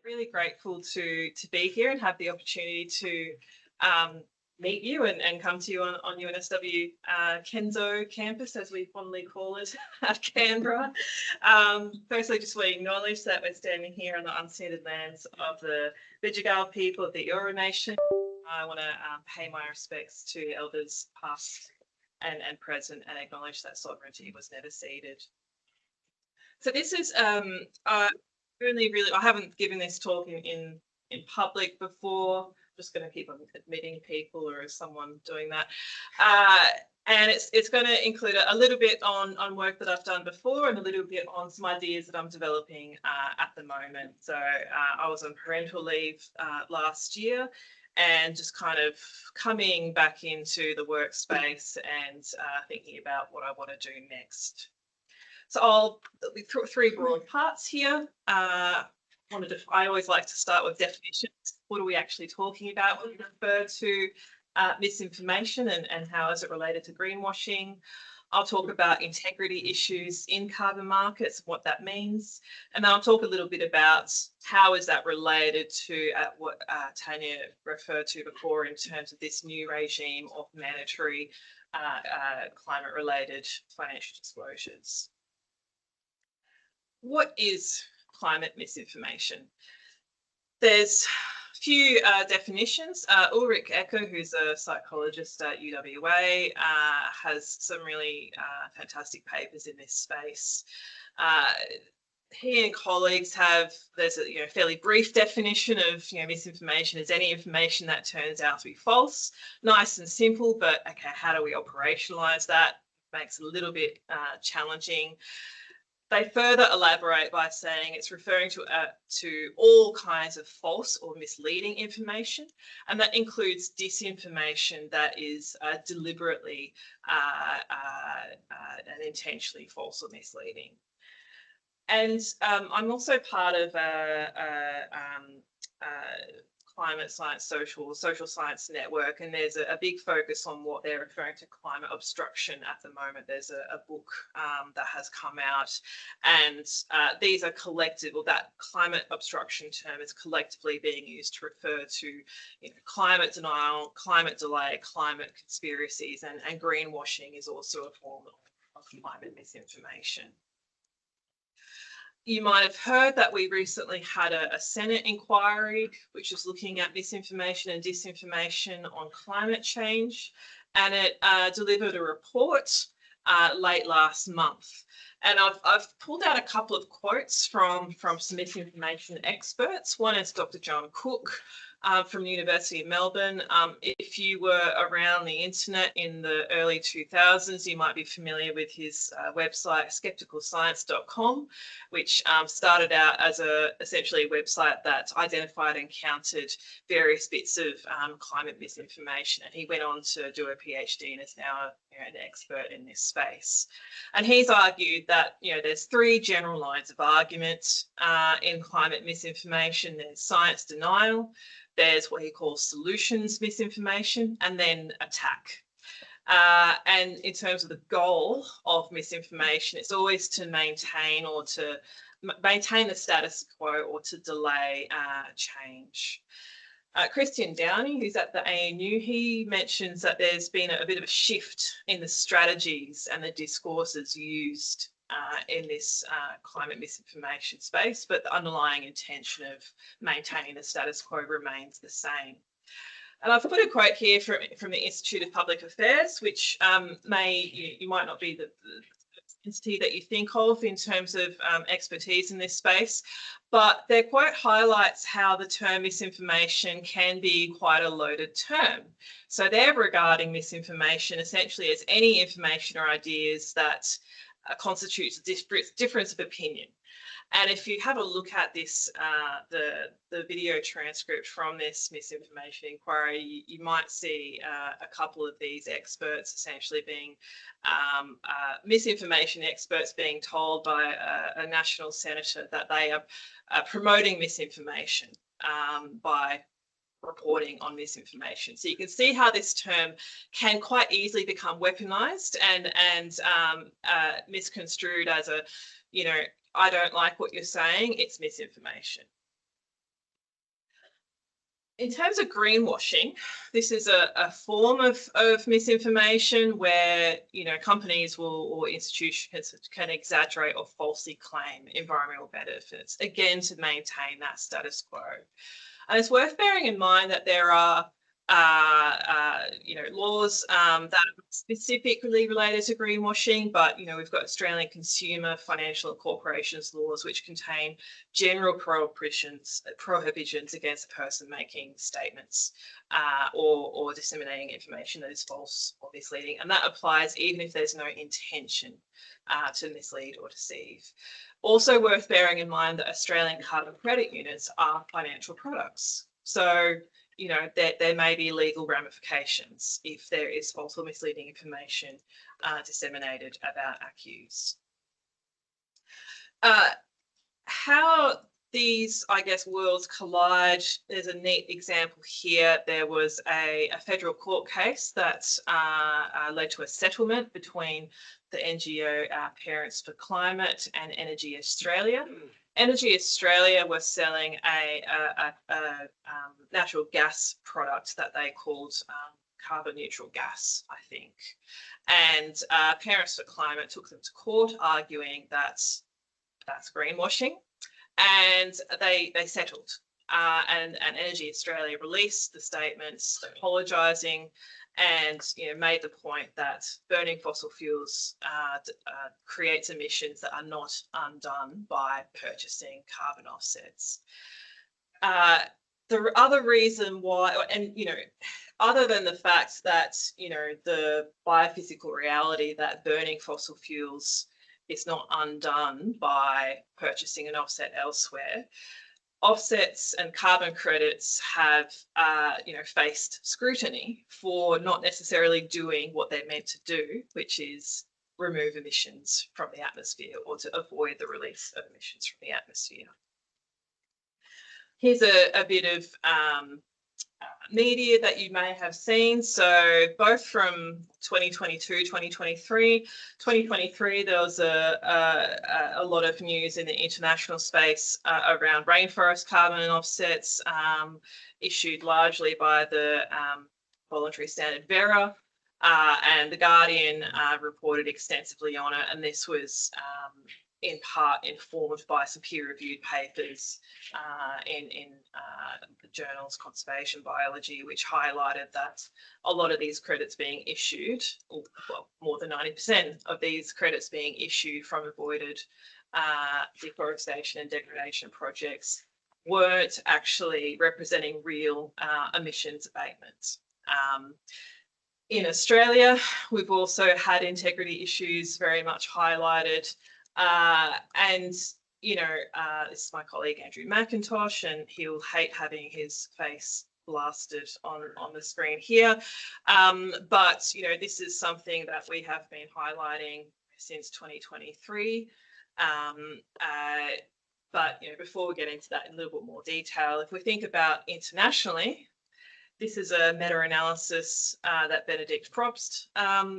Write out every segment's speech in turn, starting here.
really grateful to be here and have the opportunity to meet you and come to you on UNSW Kenzo campus, as we fondly call it, at Canberra. Firstly, just want to acknowledge that we're standing here on the unceded lands of the Bidjigal people of the Eora Nation. I want to pay my respects to elders past and present and acknowledge that sovereignty was never ceded. So this is I haven't given this talk in public before. I'm just going to keep on admitting people or as someone doing that. And it's going to include a little bit on work that I've done before and a little bit on some ideas that I'm developing at the moment. So I was on parental leave last year and just kind of coming back into the workspace and thinking about what I want to do next. So there'll be three broad parts here. I always like to start with definitions. What are we actually talking about when we refer to misinformation and how is it related to greenwashing? I'll talk about integrity issues in carbon markets, what that means. And then I'll talk a little bit about how is that related to what Tanya referred to before in terms of this new regime of mandatory climate-related financial disclosures. What is climate misinformation? There's a few definitions. Ulrich Ecker, who's a psychologist at UWA, has some really fantastic papers in this space. He and colleagues there's a fairly brief definition of misinformation as any information that turns out to be false. Nice and simple, but okay, how do we operationalize that? Makes it a little bit challenging. They further elaborate by saying it's referring to all kinds of false or misleading information, and that includes disinformation that is deliberately and intentionally false or misleading. And I'm also part of climate science social science network, and there's a big focus on what they're referring to climate obstruction at the moment. There's a book that has come out, and these are collective, or that climate obstruction term is collectively being used to refer to climate denial, climate delay, climate conspiracies, and greenwashing is also a form of climate misinformation. You might have heard that we recently had a Senate inquiry, which is looking at misinformation and disinformation on climate change, and it delivered a report late last month. And I've pulled out a couple of quotes from some misinformation experts. One is Dr. John Cook from the University of Melbourne. If you were around the internet in the early 2000s, you might be familiar with his website, skepticalscience.com, which started out as essentially a website that identified and counted various bits of climate misinformation. And he went on to do a PhD and is now an expert in this space. And he's argued that there's three general lines of argument in climate misinformation. There's science denial, there's what he calls solutions misinformation, and then attack. And in terms of the goal of misinformation, it's always to maintain the status quo or to delay change. Christian Downey, who's at the ANU, he mentions that there's been a bit of a shift in the strategies and the discourses used in this climate misinformation space, but the underlying intention of maintaining the status quo remains the same. And I've put a quote here from the Institute of Public Affairs, which you might not be the entity that you think of in terms of expertise in this space, but their quote highlights how the term misinformation can be quite a loaded term. So they're regarding misinformation essentially as any information or ideas that constitutes a difference of opinion. And if you have a look at this, the video transcript from this misinformation inquiry, you might see a couple of these experts essentially being misinformation experts being told by a national senator that they are promoting misinformation by reporting on misinformation. So you can see how this term can quite easily become weaponized and misconstrued as I don't like what you're saying, it's misinformation. In terms of greenwashing, this is a form of misinformation where, you know, companies will or institutions can exaggerate or falsely claim environmental benefits, again, to maintain that status quo. And it's worth bearing in mind that there are you know, laws that are specifically related to greenwashing, but, you know, we've got Australian consumer, financial and corporations laws, which contain general prohibitions against a person making statements or disseminating information that is false or misleading. And that applies even if there's no intention to mislead or deceive. Also worth bearing in mind that Australian carbon credit units are financial products. So, you know, there may be legal ramifications if there is false or misleading information disseminated about ACCUs. How these, I guess, worlds collide, there's a neat example here. There was a federal court case that led to a settlement between the NGO Parents for Climate and Energy Australia. Energy Australia was selling a natural gas product that they called carbon neutral gas, I think. And Parents for Climate took them to court, arguing that that's greenwashing, and they settled. And Energy Australia released the statements apologising and, you know, made the point that burning fossil fuels creates emissions that are not undone by purchasing carbon offsets. The other reason why, and, you know, other than the fact that, you know, the biophysical reality that burning fossil fuels is not undone by purchasing an offset elsewhere, offsets and carbon credits have, you know, faced scrutiny for not necessarily doing what they're meant to do, which is remove emissions from the atmosphere or to avoid the release of emissions from the atmosphere. Here's a bit of media that you may have seen. So both from 2022, 2023. 2023, there was a lot of news in the international space around rainforest carbon offsets, issued largely by the voluntary standard Vera, and The Guardian reported extensively on it, and this was in part informed by some peer-reviewed papers in the journals Conservation Biology, which highlighted that a lot of these credits being issued, or, well, more than 90% of these credits being issued from avoided deforestation and degradation projects weren't actually representing real emissions abatements. In Australia, we've also had integrity issues very much highlighted. And, you know, this is my colleague Andrew McIntosh, and he'll hate having his face blasted on the screen here. But, you know, this is something that we have been highlighting since 2023. But, you know, before we get into that in a little bit more detail, if we think about internationally, this is a meta-analysis that Benedict Probst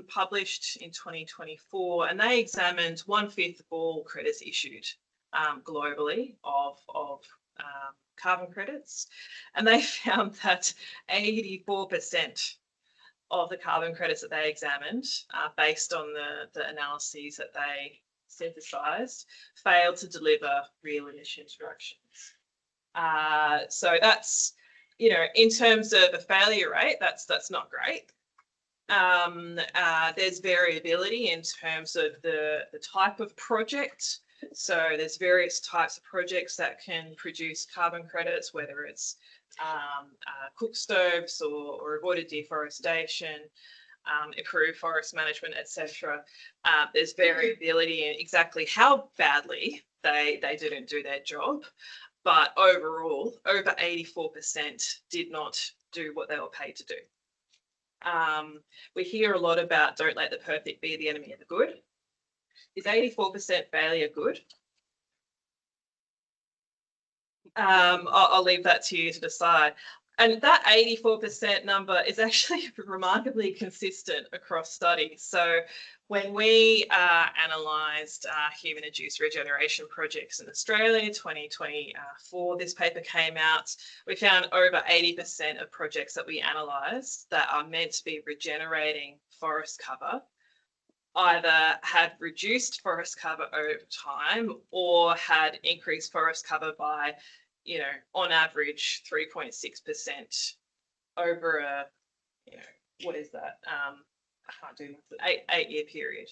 published in 2024, and they examined 1/5 of all credits issued globally of carbon credits, and they found that 84% of the carbon credits that they examined, based on the analyses that they synthesised, failed to deliver real emissions reductions. So that's, you know, in terms of a failure rate, that's not great. There's variability in terms of the type of project. So there's various types of projects that can produce carbon credits, whether it's cook stoves or avoided deforestation, improved forest management, etc. There's variability in exactly how badly they didn't do their job. But overall, over 84% did not do what they were paid to do. We hear a lot about don't let the perfect be the enemy of the good. Is 84% failure good? I'll leave that to you to decide. And that 84% number is actually remarkably consistent across studies. So when we analysed human-induced regeneration projects in Australia, 2024, this paper came out, we found over 80% of projects that we analysed that are meant to be regenerating forest cover either had reduced forest cover over time or had increased forest cover by, on average 3.6% over a, what is that? I can't do math, 8-year period.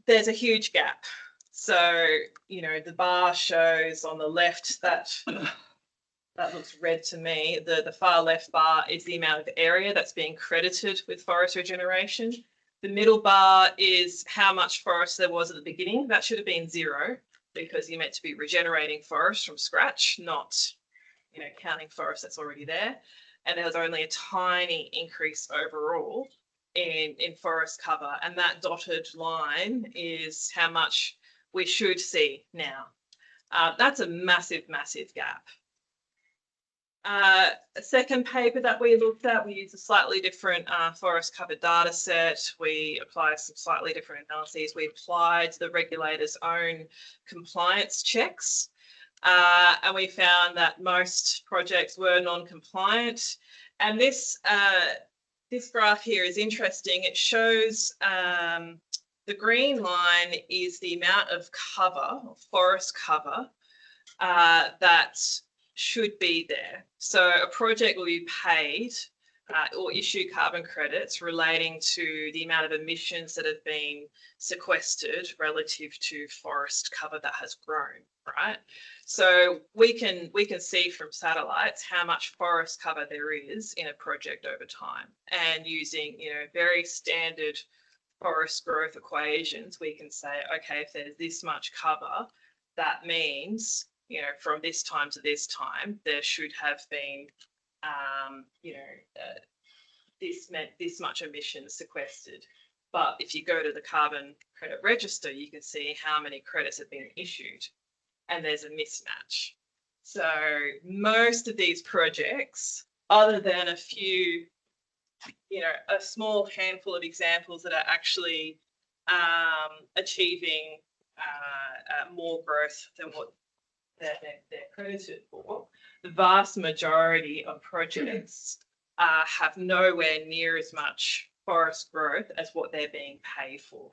There's a huge gap. So, the bar shows on the left that looks red to me. The far left bar is the amount of area that's being credited with forest regeneration. The middle bar is how much forest there was at the beginning. That should have been 0 because you're meant to be regenerating forest from scratch, not, counting forest that's already there. And there was only a tiny increase overall in forest cover. And that dotted line is how much we should see now. That's a massive, massive gap. A second paper that we looked at, we used a slightly different forest cover data set. We applied some slightly different analyses. We applied the regulator's own compliance checks, and we found that most projects were non-compliant. And this graph here is interesting. It shows the green line is the amount of cover, forest cover, that should be there. So a project will be paid or issue carbon credits relating to the amount of emissions that have been sequestered relative to forest cover that has grown, right? So we can see from satellites how much forest cover there is in a project over time, and using very standard forest growth equations, we can say, okay, if there's this much cover, that means from this time to this time, there should have been, this much emissions sequestered. But if you go to the carbon credit register, you can see how many credits have been issued, and there's a mismatch. So most of these projects, other than a few, a small handful of examples that are actually achieving more growth than what they're credited for, the vast majority of projects have nowhere near as much forest growth as what they're being paid for,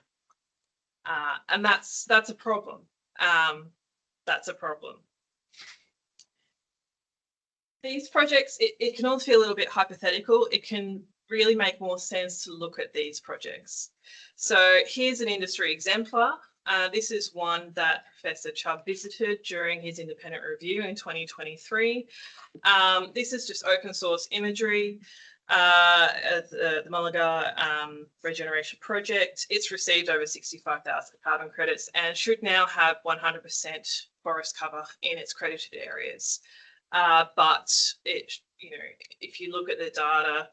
and that's a problem. That's a problem. These projects, it can all feel a little bit hypothetical. It can really make more sense to look at these projects. So here's an industry exemplar. This is one that Professor Chubb visited during his independent review in 2023. This is just open source imagery, the Mullingar Regeneration Project. It's received over 65,000 carbon credits and should now have 100% forest cover in its credited areas. But if you look at the data,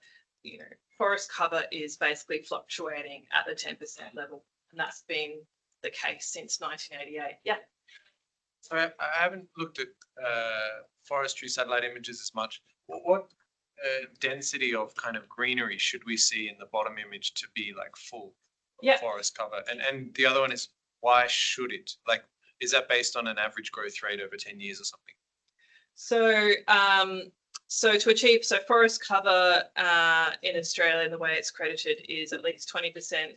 forest cover is basically fluctuating at the 10% level, and that's been the case since 1988. Yeah. So I haven't looked at forestry satellite images as much. What density of kind of greenery should we see in the bottom image to be like full forest cover? And the other one is, why should it? Like, is that based on an average growth rate over 10 years or something? So to achieve, forest cover in Australia, the way it's credited is at least 20%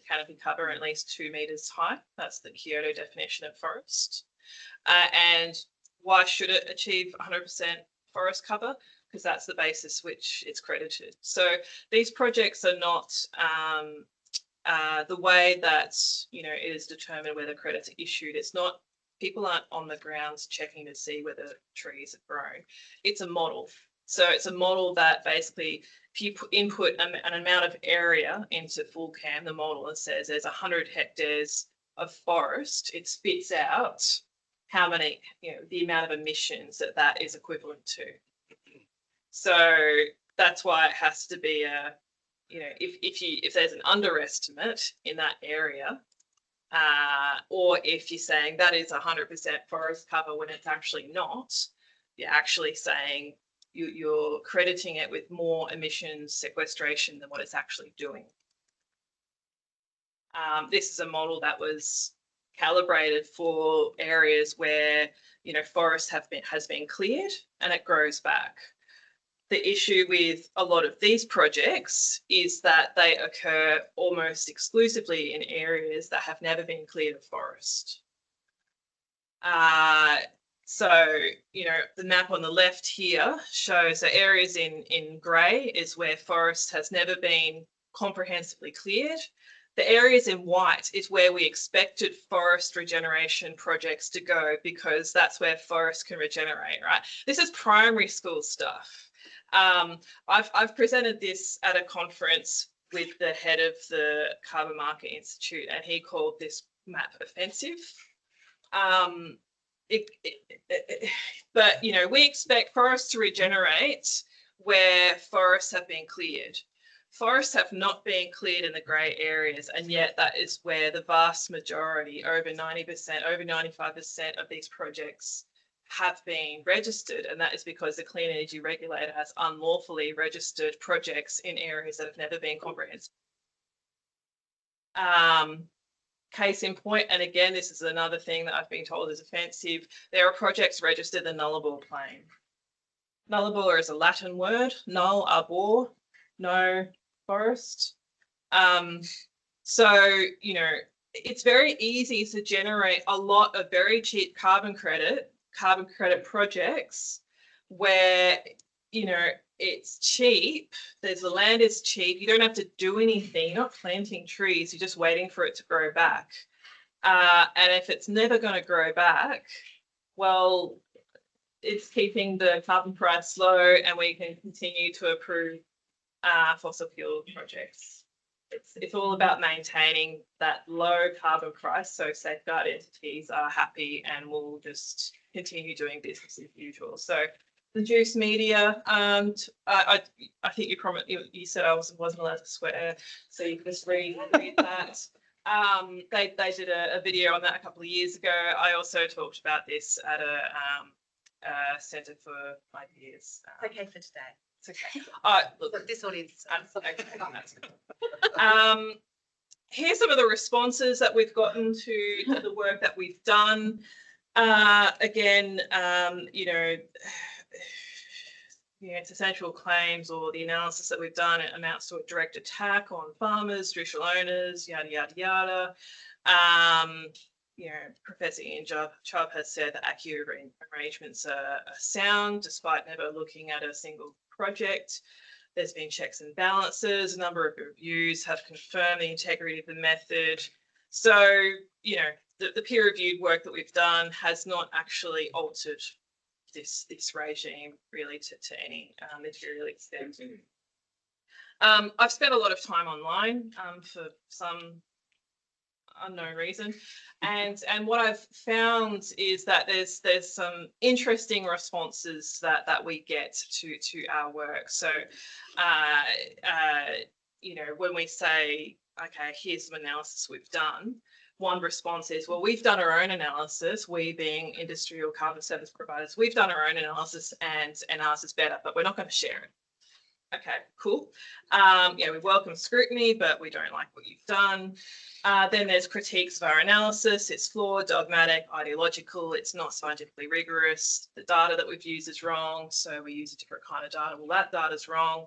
canopy cover and at least 2 metres high. That's the Kyoto definition of forest. And why should it achieve 100% forest cover? Because that's the basis which it's credited. So these projects are not the way that it is determined whether credits are issued. It's not, people aren't on the grounds checking to see whether trees have grown. It's a model. So it's a model that basically, if you input an amount of area into FullCam, the model, and says there's 100 hectares of forest, it spits out how many, the amount of emissions that is equivalent to. So that's why it has to be a, if there's an underestimate in that area, or if you're saying that is 100% forest cover when it's actually not, you're actually saying you're crediting it with more emissions sequestration than what it's actually doing. This is a model that was calibrated for areas where, you know, forest has been cleared and it grows back. The issue with a lot of these projects is that they occur almost exclusively in areas that have never been cleared of forest. So, you know, the map on the left here shows that areas in grey is where forest has never been comprehensively cleared. The areas in white is where we expected forest regeneration projects to go, because that's where forest can regenerate, right? This is primary school stuff. I've presented this at a conference with the head of the Carbon Market Institute, and he called this map offensive. But, you know, we expect forests to regenerate where forests have been cleared. Forests have not been cleared in the grey areas, and yet that is where the vast majority, over 90%, over 95% of these projects have been registered, and that is because the Clean Energy Regulator has unlawfully registered projects in areas that have never been comprehensive. Case in point, and again, this is another thing that I've been told is offensive, there are projects registered in the nullable plain. Nullable is a Latin word, null, arbor, no forest. So, you know, it's very easy to generate a lot of very cheap carbon credit projects where, you know, it's cheap, the land is cheap, you don't have to do anything, you're not planting trees, you're just waiting for it to grow back. And if it's never going to grow back, well, it's keeping the carbon price low, and we can continue to approve fossil fuel projects. It's all about maintaining that low carbon price, so safeguard entities are happy and will just continue doing business as usual. So the juice media, I think you said I wasn't allowed to swear, so you can just read that. They did a video on that a couple of years ago. I also talked about this at a Centre for Ideas. It's okay for today. It's okay. Look, this audience. Okay. Here's some of the responses that we've gotten to the work that we've done. Again, you know, it's essential claims, or the analysis that we've done, it amounts to a direct attack on farmers, traditional owners, yada, yada, yada. You know, Professor Ian Chubb has said that ACCU arrangements are sound, despite never looking at a single project. There's been checks and balances. A number of reviews have confirmed the integrity of the method. So, you know, the peer-reviewed work that we've done has not actually altered this regime really to any material extent. I've spent a lot of time online for some unknown reason, and what I've found is that there's some interesting responses that we get to our work. So you know, when we say, okay, here's some analysis we've done, one response is, well, we've done our own analysis, we being industrial carbon service providers, we've done our own analysis and ours is better, but we're not going to share it. Okay, cool. Yeah, we welcome scrutiny, but we don't like what you've done. Then there's critiques of our analysis. It's flawed, dogmatic, ideological. It's not scientifically rigorous. The data that we've used is wrong, so we use a different kind of data. Well, that data's wrong.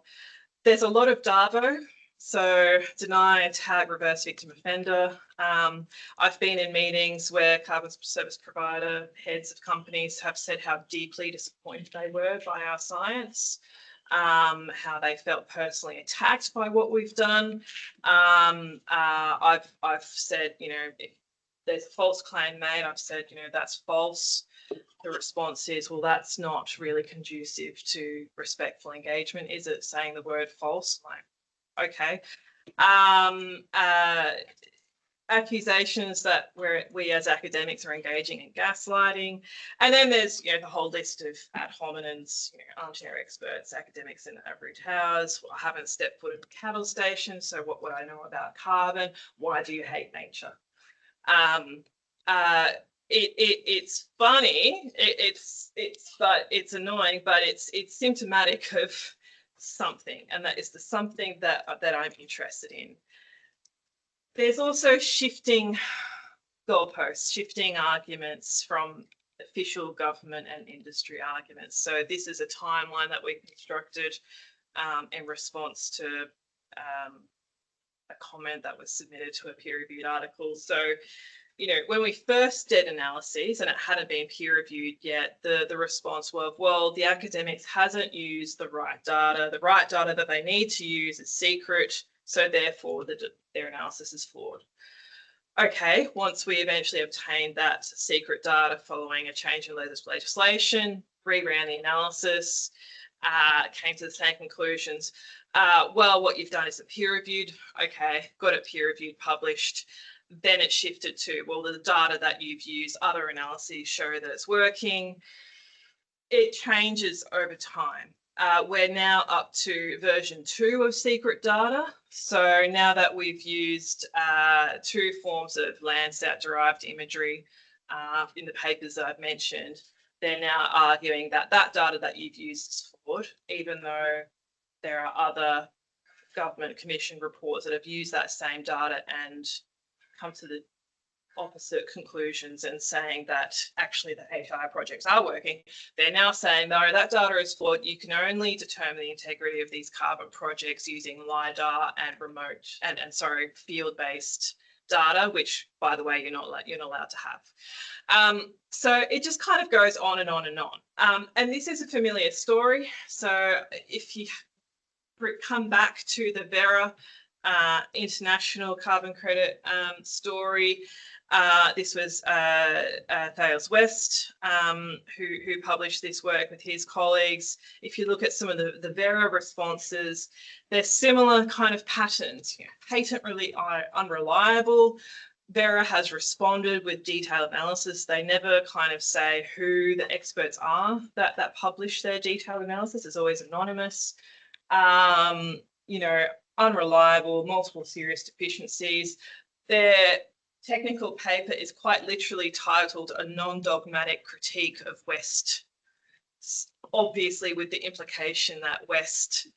There's a lot of DAVO. So deny, tag, reverse victim offender. I've been in meetings where carbon service provider heads of companies have said how deeply disappointed they were by our science. How they felt personally attacked by what we've done. I've said, you know, if there's a false claim made, I've said, you know, that's false. The response is, well, that's not really conducive to respectful engagement, is it? Saying the word false, like, okay. Accusations that we as academics are engaging in gaslighting, and then there's, you know, the whole list of ad hominems, you know, armchair experts, academics in average hours. Well, I haven't stepped foot in a cattle station, so what would I know about carbon? Why do you hate nature? it's funny. But it's annoying. But it's symptomatic of something, and that is the something that I'm interested in. There's also shifting goalposts, shifting arguments from official government and industry arguments. So this is a timeline that we constructed in response to a comment that was submitted to a peer-reviewed article. So, you know, when we first did analyses and it hadn't been peer-reviewed yet, the response was, well, the academics hasn't used the right data. The right data that they need to use is secret, so therefore their analysis is flawed. Okay, once we eventually obtained that secret data following a change in legislation, reran the analysis, came to the same conclusions. Well, what you've done is peer-reviewed. Okay, got it peer-reviewed, published. Then it shifted to, well, the data that you've used, other analyses show that it's working. It changes over time. We're now up to version 2 of secret data. So now that we've used 2 forms of Landsat-derived imagery in the papers that I've mentioned, they're now arguing that that data that you've used is flawed, even though there are other government commission reports that have used that same data and come to the opposite conclusions and saying that actually the HI projects are working. They're now saying, no, that data is flawed. You can only determine the integrity of these carbon projects using LiDAR and field-based data, which, by the way, you're not allowed to have. So it just kind of goes on and on and on. And this is a familiar story. So if you come back to the Vera international carbon credit story, this was Thales West who published this work with his colleagues. If you look at some of the Vera responses, they're similar kind of patterns. You know, patently unreliable. Vera has responded with detailed analysis. They never kind of say who the experts are that publish their detailed analysis. It's always anonymous. You know, unreliable, multiple serious deficiencies. Their technical paper is quite literally titled A Non-Dogmatic Critique of West, obviously with the implication that West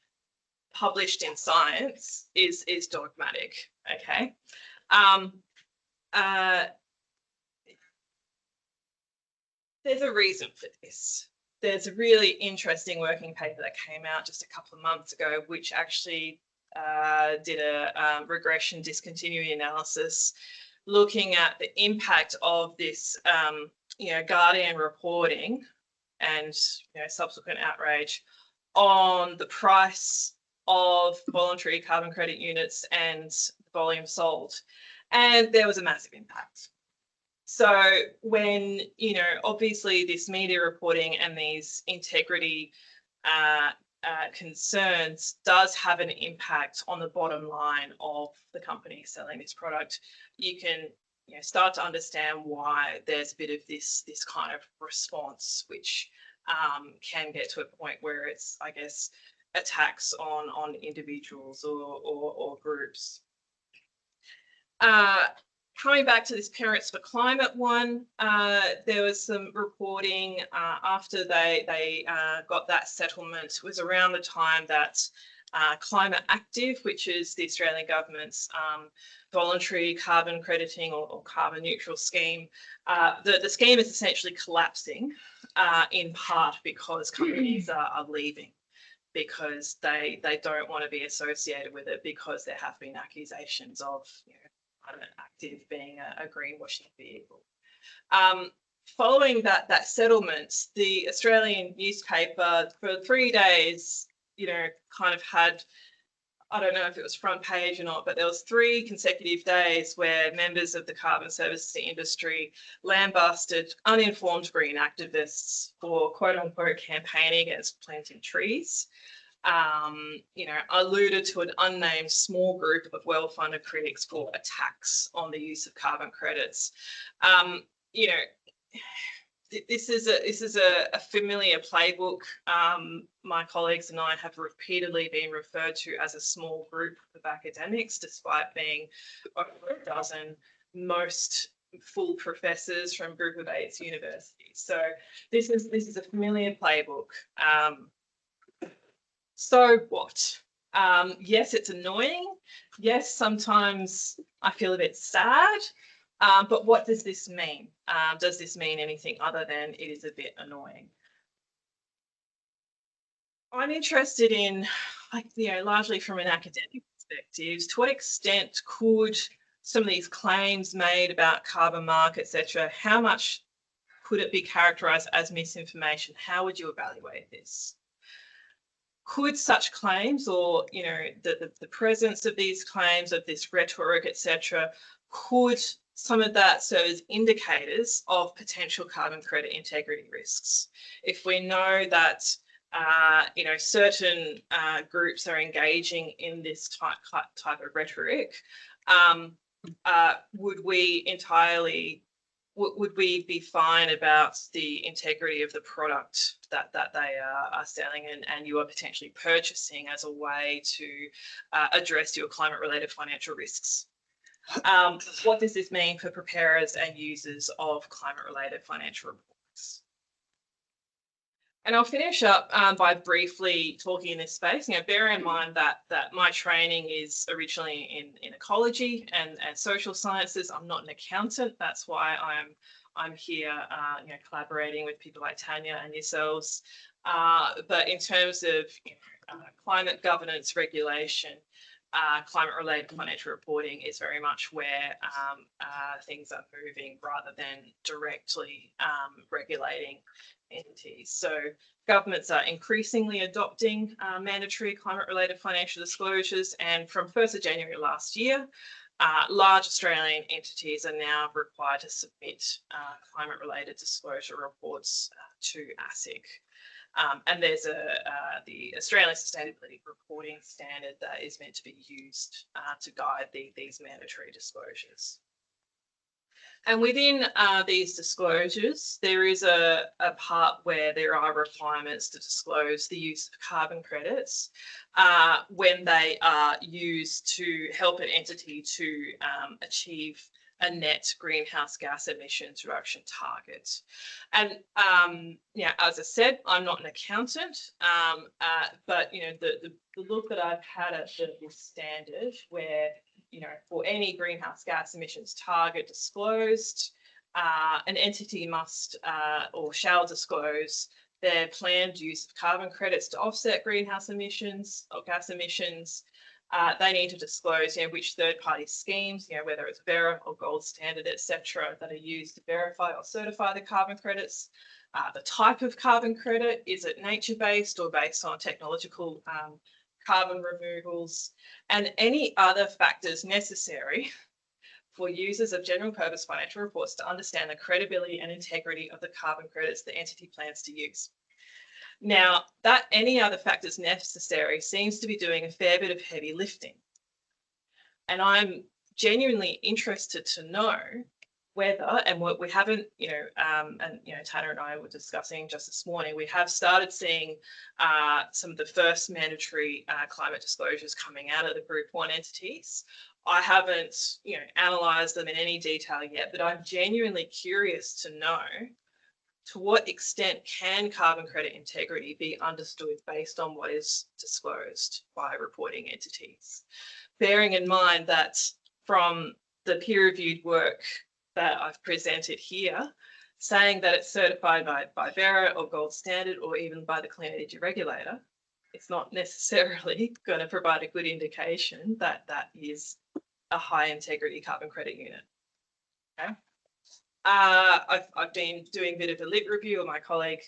published in Science is dogmatic, okay? There's a reason for this. There's a really interesting working paper that came out just a couple of months ago, which actually did a regression discontinuity analysis looking at the impact of this, you know, Guardian reporting and, you know, subsequent outrage on the price of voluntary carbon credit units and the volume sold. And there was a massive impact. So when, you know, obviously this media reporting and these integrity concerns does have an impact on the bottom line of the company selling this product, you can, you know, start to understand why there's a bit of this kind of response, which can get to a point where it's, I guess, attacks on individuals or groups. Coming back to this Parents for Climate one, there was some reporting after they got that settlement. It was around the time that Climate Active, which is the Australian government's voluntary carbon crediting or carbon neutral scheme, the scheme is essentially collapsing in part because companies are leaving, because they don't want to be associated with it, because there have been accusations of, you know, Climate Active being a greenwashing vehicle. Following that settlement, the Australian newspaper for 3 days, you know, kind of had, I don't know if it was front page or not, but there was 3 consecutive days where members of the carbon services industry lambasted uninformed green activists for quote unquote campaigning against planting trees. You know, alluded to an unnamed small group of well-funded critics for attacks on the use of carbon credits. You know, this is a familiar playbook. My colleagues and I have repeatedly been referred to as a small group of academics, despite being over a dozen. Most full professors from a group of 8 universities. So this is a familiar playbook. So what? Yes, it's annoying. Yes, sometimes I feel a bit sad. But what does this mean? Does this mean anything other than it is a bit annoying? I'm interested in, like, largely from an academic perspective, to what extent could some of these claims made about carbon markets, etc., how much could it be characterised as misinformation? How would you evaluate this? Could such claims, or the presence of these claims, of this rhetoric, etc., could some of that serve as indicators of potential carbon credit integrity risks? If we know that certain groups are engaging in this type of rhetoric, would we be fine about the integrity of the product that they are selling and you are potentially purchasing as a way to address your climate-related financial risks? What does this mean for preparers and users of climate-related financial reports? And I'll finish up by briefly talking in this space. Bear in mind that my training is originally in ecology and social sciences. I'm not an accountant. That's why I'm here, collaborating with people like Tanya and yourselves. But in terms of climate governance, regulation, climate-related financial reporting is very much where things are moving, rather than directly regulating entities. So governments are increasingly adopting mandatory climate-related financial disclosures, and from 1st of January last year, large Australian entities are now required to submit climate-related disclosure reports to ASIC. And there's the Australian Sustainability Reporting Standard that is meant to be used to guide these mandatory disclosures. And within these disclosures, there is a part where there are requirements to disclose the use of carbon credits when they are used to help an entity to achieve a net greenhouse gas emissions reduction target. And as I said, I'm not an accountant, but the look that I've had at the standard, where for any greenhouse gas emissions target disclosed, an entity must or shall disclose their planned use of carbon credits to offset greenhouse emissions or gas emissions. They need to disclose which third-party schemes, whether it's Verra or Gold Standard, etc., that are used to verify or certify the carbon credits. The type of carbon credit, is it nature-based or based on technological carbon removals, and any other factors necessary for users of general purpose financial reports to understand the credibility and integrity of the carbon credits the entity plans to use. Now, that any other factors necessary seems to be doing a fair bit of heavy lifting. And I'm genuinely interested to know whether, and what we haven't, Tanner and I were discussing just this morning, we have started seeing some of the first mandatory climate disclosures coming out of the Group 1 entities. I haven't, analysed them in any detail yet, but I'm genuinely curious to know to what extent can carbon credit integrity be understood based on what is disclosed by reporting entities. Bearing in mind that from the peer-reviewed work that I've presented here, saying that it's certified by Verra or Gold Standard or even by the Clean Energy Regulator, it's not necessarily going to provide a good indication that that is a high integrity carbon credit unit. Okay. I've been doing a bit of a lit review, or my colleague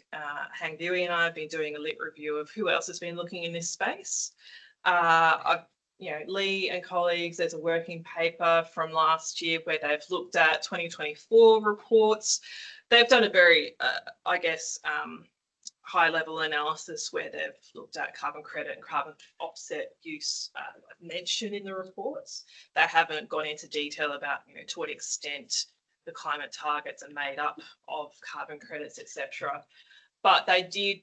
Hang Dewey and I have been doing a lit review of who else has been looking in this space. Lee and colleagues, there's a working paper from last year where they've looked at 2024 reports. They've done a very, high-level analysis where they've looked at carbon credit and carbon offset use mentioned in the reports. They haven't gone into detail about, to what extent the climate targets are made up of carbon credits, etc. But they did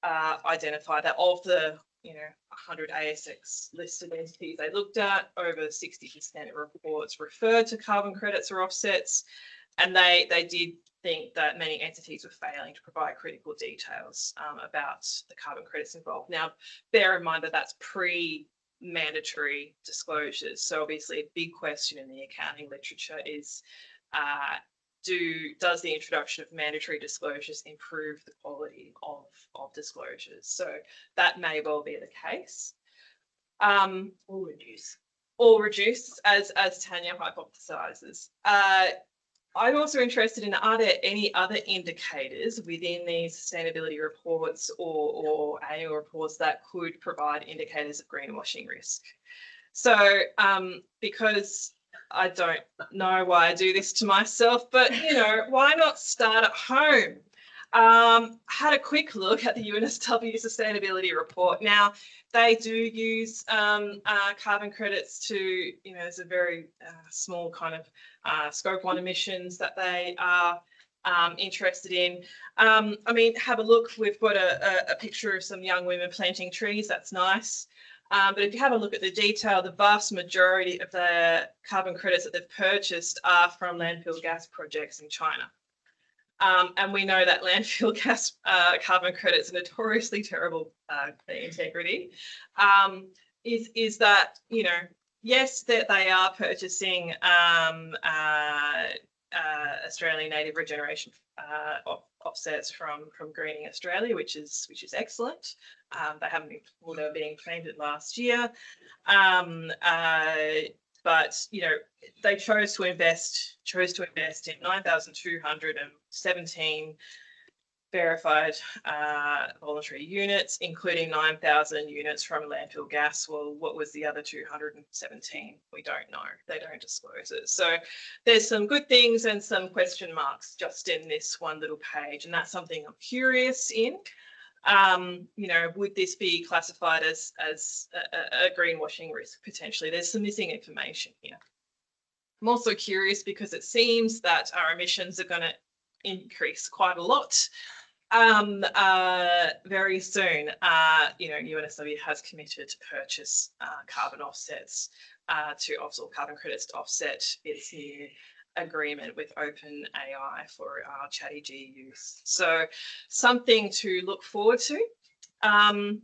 identify that of the 100 ASX listed entities they looked at, over 60% of reports referred to carbon credits or offsets, and they did think that many entities were failing to provide critical details about the carbon credits involved. Now, bear in mind that that's pre-mandatory disclosures. So obviously a big question in the accounting literature is, does the introduction of mandatory disclosures improve the quality of disclosures? So that may well be the case. Or reduce, as Tanya hypothesizes. I'm also interested in, are there any other indicators within these sustainability reports or annual reports that could provide indicators of greenwashing risk? So because I don't know why I do this to myself, but, why not start at home? Had a quick look at the UNSW sustainability report. Now, they do use carbon credits to, there's a very small kind of scope 1 emissions that they are interested in. I mean, have a look. We've got a picture of some young women planting trees. That's nice. But if you have a look at the detail, the vast majority of the carbon credits that they've purchased are from landfill gas projects in China. And we know that landfill gas carbon credits are notoriously terrible integrity. Is that, yes, that they are purchasing Australian native regeneration offsets from Greening Australia, which is excellent. They haven't been being claimed it last year, but they chose to invest in 9,217 verified voluntary units, including 9,000 units from landfill gas. Well, what was the other 217? We don't know. They don't disclose it. So there's some good things and some question marks just in this one little page, and that's something I'm curious in. Would this be classified as a greenwashing risk potentially? There's some missing information here. I'm also curious because it seems that our emissions are going to increase quite a lot very soon. UNSW has committed to purchase carbon offsets carbon credits to offset its new agreement with OpenAI for our ChatGPT use. So something to look forward to. On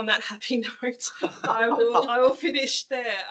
that happy note, I will finish there.